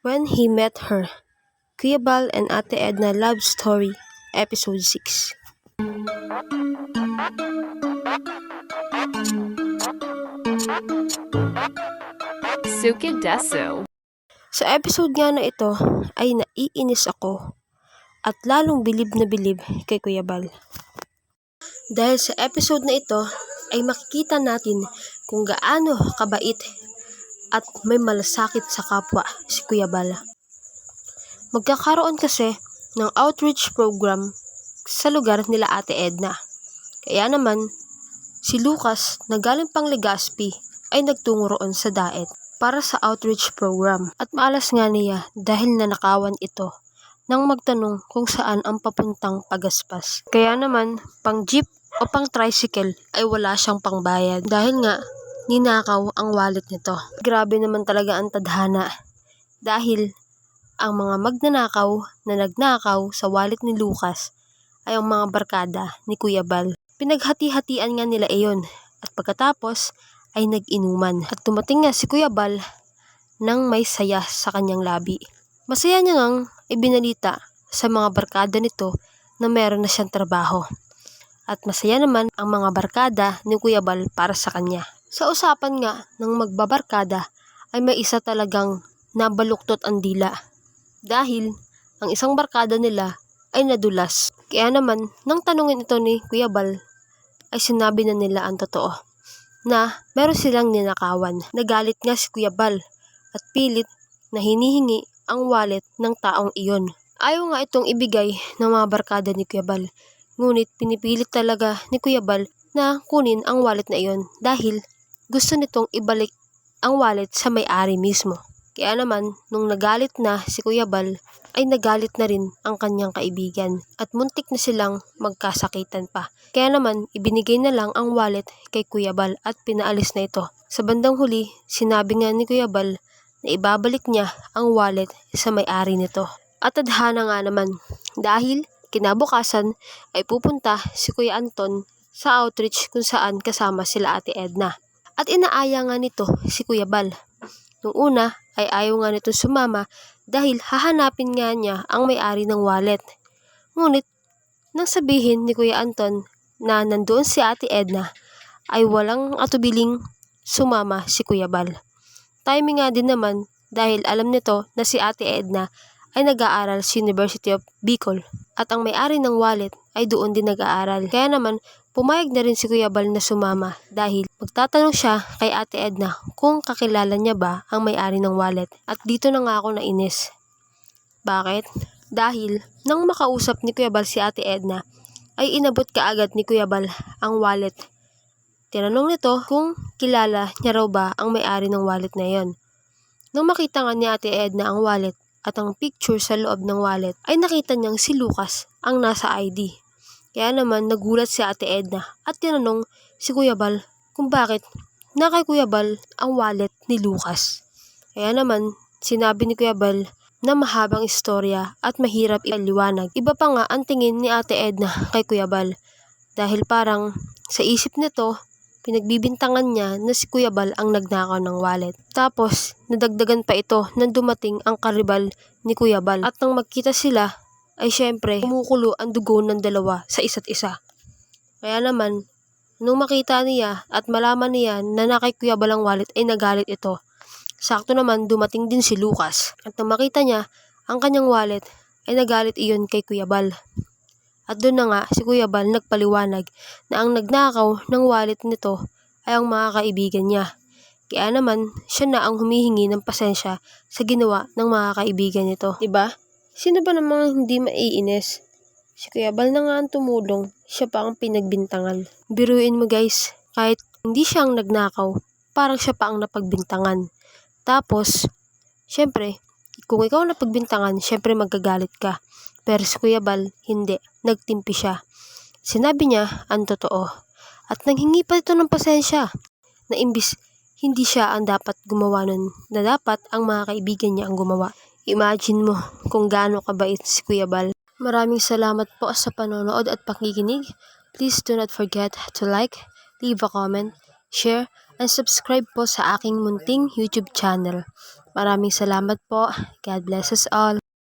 When He Met Her, Kuya Bal and Ate Edna Love Story, Episode 6. Sukidesu. Sa episode nga na ito ay naiinis ako at lalong bilib na bilib kay Kuya Bal. Dahil sa episode na ito ay makikita natin kung gaano kabait at may malasakit sa kapwa si Kuya Bal. Magkakaroon kasi ng outreach program sa lugar nila Ate Edna. Kaya naman, si Lucas na galing pang Legazpi ay nagtungo roon sa Daet para sa outreach program. At maalas nga niya dahil nanakawan ito nang magtanong kung saan ang papuntang Pagaspas. Kaya naman, pang jeep o pang tricycle ay wala siyang pangbayad dahil nga ninakaw ang wallet nito. Grabe naman talaga ang tadhana dahil ang mga magnanakaw na nagnakaw sa wallet ni Lucas ay ang mga barkada ni Kuya Bal. Pinaghati-hatian nga nila iyon at pagkatapos ay nag-inuman. At dumating nga si Kuya Bal nang may saya sa kanyang labi. Masaya niya ngang ibinalita sa mga barkada nito na meron na siyang trabaho. At masaya naman ang mga barkada ni Kuya Bal para sa kanya. Sa usapan nga ng magbabarkada ay may isa talagang nabaluktot ang dila. Dahil ang isang barkada nila ay nadulas. Kaya naman, nang tanungin ito ni Kuya Bal, ay sinabi na nila ang totoo. Na meron silang ninakawan. Nagalit nga si Kuya Bal at pilit na hinihingi ang wallet ng taong iyon. Ayaw nga itong ibigay ng mga barkada ni Kuya Bal. Ngunit pinipilit talaga ni Kuya Bal na kunin ang wallet na iyon dahil gusto nitong ibalik ang wallet sa may-ari mismo. Kaya naman, nung nagalit na si Kuya Bal, ay nagalit na rin ang kanyang kaibigan at muntik na silang magkasakitan pa. Kaya naman, ibinigay na lang ang wallet kay Kuya Bal at pinaalis na ito. Sa bandang huli, sinabi nga ni Kuya Bal na ibabalik niya ang wallet sa may-ari nito. At tadhana nga naman, dahil kinabukasan ay pupunta si Kuya Anton sa outreach kung saan kasama sila Ate Edna. At inaaya nga nito si Kuya Bal. Nung una ay ayaw nga nito sumama dahil hahanapin nga niya ang may-ari ng wallet. Ngunit nang sabihin ni Kuya Anton na nandoon si Ate Edna ay walang atubiling sumama si Kuya Bal. Timing nga din naman dahil alam nito na si Ate Edna ay nag-aaral sa University of Bicol at ang may-ari ng wallet ay doon din nag-aaral. Kaya naman pumayag na rin si Kuya Bal na sumama dahil magtatanong siya kay Ate Edna kung kakilala niya ba ang may-ari ng wallet. At dito na nga ako nainis. Bakit? Dahil nang makausap ni Kuya Bal si Ate Edna ay inabot kaagad ni Kuya Bal ang wallet. Tinanong nito kung kilala niya raw ba ang may-ari ng wallet na yon. Nang makita nga ni Ate Edna ang wallet at ang picture sa loob ng wallet ay nakita niyang si Lucas ang nasa ID. Kaya naman nagulat si Ate Edna at tinanong si Kuya Bal kung bakit na kay Kuya Bal ang wallet ni Lucas. Kaya naman sinabi ni Kuya Bal na mahabang istorya at mahirap ipaliwanag. Iba pa nga ang tingin ni Ate Edna kay Kuya Bal dahil parang sa isip nito pinagbibintangan niya na si Kuya Bal ang nagnakaw ng wallet. Tapos nadagdagan pa ito nang dumating ang karibal ni Kuya Bal at nang magkita sila ay syempre kumukulo ang dugo ng dalawa sa isa't isa. Kaya naman, nung makita niya at malaman niya na kay Kuya Bal ang wallet ay nagalit ito. Sakto naman dumating din si Lucas at nang makita niya ang kanyang wallet ay nagalit iyon kay Kuya Bal. At doon na nga si Kuya Bal nagpaliwanag na ang nagnakaw ng wallet nito ay ang mga kaibigan niya. Kaya naman siya na ang humihingi ng pasensya sa ginawa ng mga kaibigan nito. Diba? Sino ba namang hindi maiinis? Si Kuya Bal na nga ang tumulong, siya pa ang pinagbintangan. Biruin mo guys, kahit hindi siya ang nagnakaw, parang siya pa ang napagbintangan. Tapos, syempre, kung ikaw ang napagbintangan, syempre magagalit ka. Pero si Kuya Bal, hindi. Nagtimpi siya. Sinabi niya ang totoo. At nanghingi pa ito ng pasensya. Na imbis hindi siya ang dapat gumawa nun, na dapat ang mga kaibigan niya ang gumawa. Imagine mo kung gaano kabait si Kuya Bal. Maraming salamat po sa panonood at pakikinig. Please do not forget to like, leave a comment, share, and subscribe po sa aking munting YouTube channel. Maraming salamat po. God bless us all.